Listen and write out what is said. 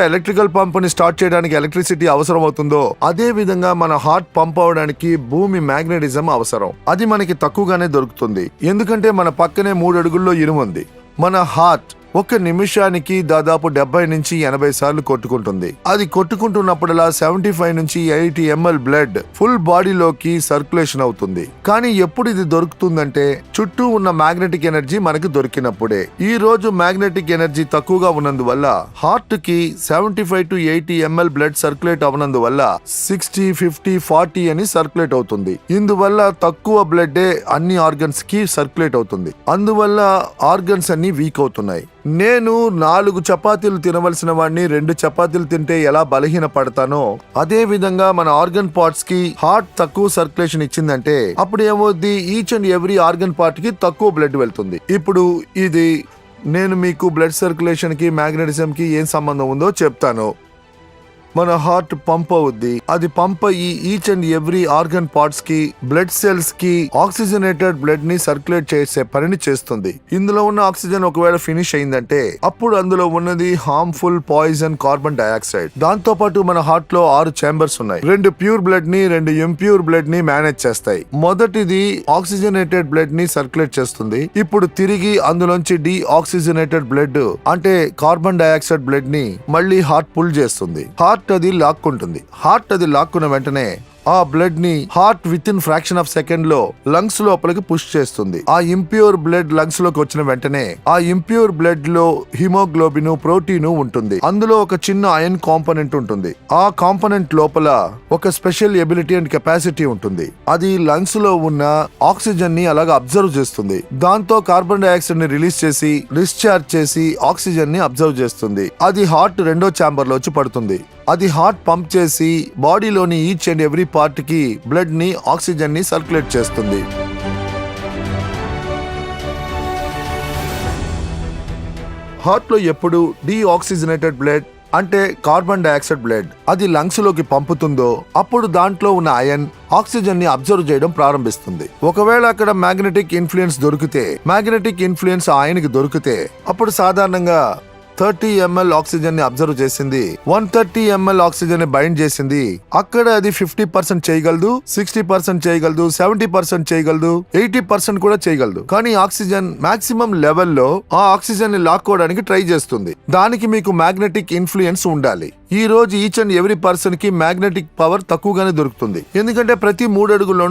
Electrical pump ని start చేయడానికి electricity అవసరం అవుతుందో అదే విధంగా మన హార్ట్ పంప్ అవడానికి భూమి మ్యాగ్నెటిజం అవసరం. అది మనకి తక్కువగానే దొరుకుతుంది, ఎందుకంటే మన పక్కనే 3 అడుగుల్లో ఇనుము ఉంది. మన హార్ట్ ఒక నిమిషానికి దాదాపు 70 నుంచి 80 సార్లు కొట్టుకుంటుంది. అది కొట్టుకుంటున్నప్పుడల్లా 75 నుంచి 80 ml బ్లడ్ ఫుల్ బాడీలోకి సర్క్యులేషన్ అవుతుంది. కానీ ఎప్పుడు ఇది దొరుకుతుందంటే చుట్టూ ఉన్న మ్యాగ్నెటిక్ ఎనర్జీ మనకు దొరికినప్పుడే. ఈ రోజు మ్యాగ్నెటిక్ ఎనర్జీ తక్కువగా ఉన్నందువల్ల హార్ట్ కి 75 to 80 ml బ్లడ్ సర్క్యులేట్ అవనందువల్ల 60, 50, 40 అని సర్క్యులేట్ అవుతుంది. ఇందువల్ల తక్కువ బ్లడ్ అన్ని ఆర్గన్స్ కి సర్క్యులేట్ అవుతుంది. అందువల్ల ఆర్గన్స్ అన్ని వీక్ అవుతున్నాయి. నేను 4 చపాతీలు తినవలసిన వాడిని 2 చపాతీలు తింటే ఎలా బలహీన పడతానో అదే విధంగా మన ఆర్గన్ పార్ట్స్ కి హార్ట్ తక్కువ సర్క్యులేషన్ ఇచ్చిందంటే అప్పుడు ఏమవుద్ది, each and every organ part కి తక్కువ బ్లడ్ వెళ్తుంది. ఇప్పుడు ఇది నేను మీకు బ్లడ్ సర్క్యులేషన్ కి మ్యాగ్నెటిజం కి ఏం సంబంధం ఉందో చెప్తాను. మన హార్ట్ పంప్ అవుద్ది. అది పంప్ అయ్యి each and every organ parts కి బ్లడ్ సెల్స్ కి ఆక్సిజనేటెడ్ బ్లడ్ ని సర్క్యులేట్ చేసే పనిని చేస్తుంది. ఇందులో ఉన్న ఆక్సిజన్ ఒకవేళ ఫినిష్ అయిందంటే అప్పుడు అందులో ఉన్నది హార్మ్ఫుల్ పాయిజన్ కార్బన్ డైఆక్సైడ్. దాంతో పాటు మన హార్ట్ లో 6 చేంబర్స్ ఉన్నాయి. 2 ప్యూర్ బ్లడ్ ని 2 ఇంప్యూర్ బ్లడ్ ని మేనేజ్ చేస్తాయి. మొదటిది ఆక్సిజనేటెడ్ బ్లడ్ ని సర్క్యులేట్ చేస్తుంది. ఇప్పుడు తిరిగి అందులోంచి డీఆక్సిజనేటెడ్ బ్లడ్ అంటే కార్బన్ డైఆక్సైడ్ బ్లడ్ ని మళ్ళీ హార్ట్ పుల్ చేస్తుంది. హార్ట్ అది లాక్కుంటుంది. హార్ట్ అది లాక్కున్న వెంటనే ఆ బ్లడ్ ని heart with in fraction of second లో లంగ్స్ లోపలికి పుష్ చేస్తుంది. ఆ ఇంప్యూర్ బ్లడ్ లంగ్స్ లోకి వచ్చిన వెంటనే ఆ ఇంప్యూర్ బ్లడ్ లో హిమోగ్లోబిన్, ప్రోటీన్ ఉంటుంది. అందులో ఒక చిన్న ఐరన్ కాంపోనెంట్ ఉంటుంది. ఆ కాంపోనెంట్ లోపల ఒక స్పెషల్ ఎబిలిటీ అండ్ కెపాసిటీ ఉంటుంది. అది లంగ్స్ లో ఉన్న ఆక్సిజన్ ని అలాగా అబ్జర్వ్ చేస్తుంది. దాంతో కార్బన్ డైఆక్సైడ్ ని రిలీజ్ చేసి డిశ్చార్జ్ చేసి ఆక్సిజన్ ని అబ్జర్వ్ చేస్తుంది. అది హార్ట్ 2వ ఛాంబర్ లో వచ్చి పడుతుంది. అది హార్ట్ పంప్ చేసి బాడీలోని ఈచ్ అండ్ ఎవ్రీ పార్ట్ కి బ్లడ్ ని ఆక్సిజన్ ని సర్క్యులేట్ చేస్తుంది. హార్ట్ లో ఎప్పుడు డీఆక్సిజనేటెడ్ బ్లడ్ అంటే కార్బన్ డైఆక్సైడ్ బ్లడ్ అది లంగ్స్ లోకి పంపుతుందో అప్పుడు దాంట్లో ఉన్న ఐరన్ ఆక్సిజన్ ని అబ్జర్వ్ చేయడం ప్రారంభిస్తుంది. ఒకవేళ అక్కడ మ్యాగ్నెటిక్ ఇన్ఫ్లుయెన్స్ దొరికితే, మ్యాగ్నెటిక్ ఇన్ఫ్లుయెన్స్ ఐరన్ కి దొరికితే అప్పుడు సాధారణంగా 30 ml ఆక్సిజన్ ని అబ్జర్వ్ చేసింది, 130 ml ఆక్సిజన్ ని బైండ్ చేసింది. అక్కడ అది 50% చేయగలదు, 60% చేయగలదు, 70% చేయగలదు, 80% కూడా చేయగలదు. కానీ ఆక్సిజన్ మాక్సిమం లెవెల్లో ఆ ఆక్సిజన్ ని లాక్కోవడానికి ట్రై చేస్తుంది. దానికి మీకు మ్యాగ్నెటిక్ ఇన్ఫ్లుయెన్స్ ఉండాలి. ఈ రోజు ఈచ్ అండ్ ఎవ్రీ పర్సన్ కి మ్యాగ్నెటిక్ పవర్ తక్కువగానే దొరుకుతుంది. ఎందుకంటే ప్రతి 3 అడుగుల్లో